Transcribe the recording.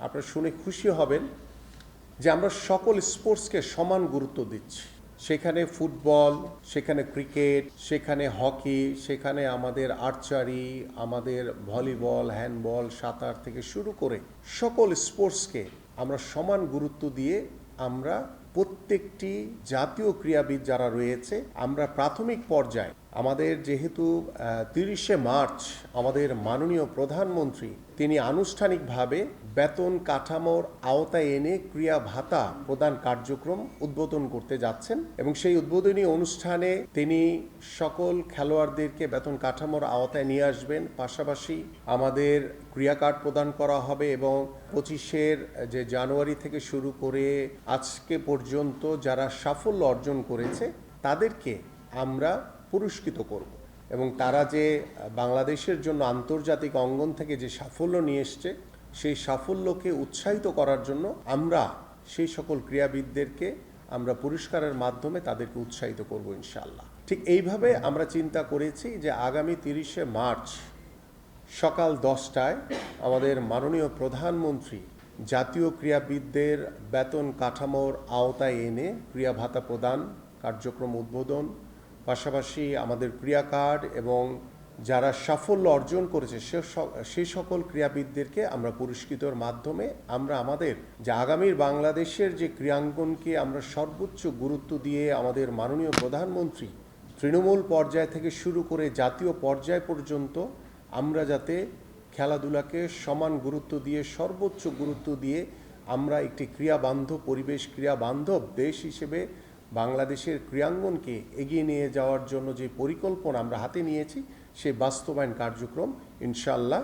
আপনারা শুনে খুশি হবেন যে আমরা সকল স্পোর্টসকে সমান গুরুত্ব দিচ্ছি। সেখানে ফুটবল, সেখানে ক্রিকেট, সেখানে হকি, সেখানে আমাদের আর্চারি, আমাদের ভলিবল, হ্যান্ডবল, সাঁতার থেকে শুরু করে সকল স্পোর্টসকে আমরা সমান গুরুত্ব দিয়ে আমরা প্রত্যেকটি জাতীয় ক্রীড়াবিদ যারা রয়েছে আমরা প্রাথমিক পর্যায়ে আমাদের যেহেতু 30শে মার্চ আমাদের মাননীয় প্রধানমন্ত্রী তিনি আনুষ্ঠানিকভাবে বেতন কাঠামোর আওতায় এনে ক্রিয়া ভাতা প্রদান কার্যক্রম উদ্বোধন করতে যাচ্ছেন এবং সেই উদ্বোধনী অনুষ্ঠানে তিনি সকল খেলোয়াড়দেরকে বেতন কাঠামোর আওতায় নিয়ে আসবেন। পাশাপাশি আমাদের ক্রিয়া কার্ড প্রদান করা হবে এবং 25 যে জানুয়ারি থেকে শুরু করে আজকে পর্যন্ত যারা সাফল্য অর্জন করেছে তাদেরকে আমরা পুরস্কৃত করব এবং তারা যে বাংলাদেশের জন্য আন্তর্জাতিক অঙ্গন থেকে যে সাফল্য নিয়ে এসছে সেই সাফল্যকে উৎসাহিত করার জন্য আমরা সেই সকল ক্রীড়াবিদদেরকে আমরা পুরস্কারের মাধ্যমে তাদেরকে উৎসাহিত করব ইনশাআল্লাহ। ঠিক এইভাবে আমরা চিন্তা করেছি যে আগামী 30শে মার্চ সকাল 10টায় আমাদের মাননীয় প্রধানমন্ত্রী জাতীয় ক্রীড়াবিদদের বেতন কাঠামোর আওতায় এনে ক্রিয়া ভাতা প্রদান কার্যক্রম উদ্বোধন, পাশাপাশি আমাদের ক্রিয়া কার্ড এবং যারা সাফল্য অর্জন করেছে সে সকল ক্রীড়াবিদদেরকে আমরা পুরস্কৃতর মাধ্যমে আমরা আমাদের যে আগামীর বাংলাদেশের যে ক্রীড়াঙ্গনকে আমরা সর্বোচ্চ গুরুত্ব দিয়ে আমাদের মাননীয় প্রধানমন্ত্রী তৃণমূল পর্যায় থেকে শুরু করে জাতীয় পর্যায় পর্যন্ত আমরা যাতে খেলাধুলাকে সমান গুরুত্ব দিয়ে সর্বোচ্চ গুরুত্ব দিয়ে আমরা একটি ক্রীড়াবান্ধব পরিবেশ, ক্রীড়াবান্ধব দেশ হিসেবে বাংলাদেশের ক্রীড়াঙ্গনকে এগিয়ে নিয়ে যাওয়ার জন্য যে পরিকল্পনা আমরা হাতে নিয়েছি সেই বাস্তবায়ন কার্যক্রম ইনশাআল্লাহ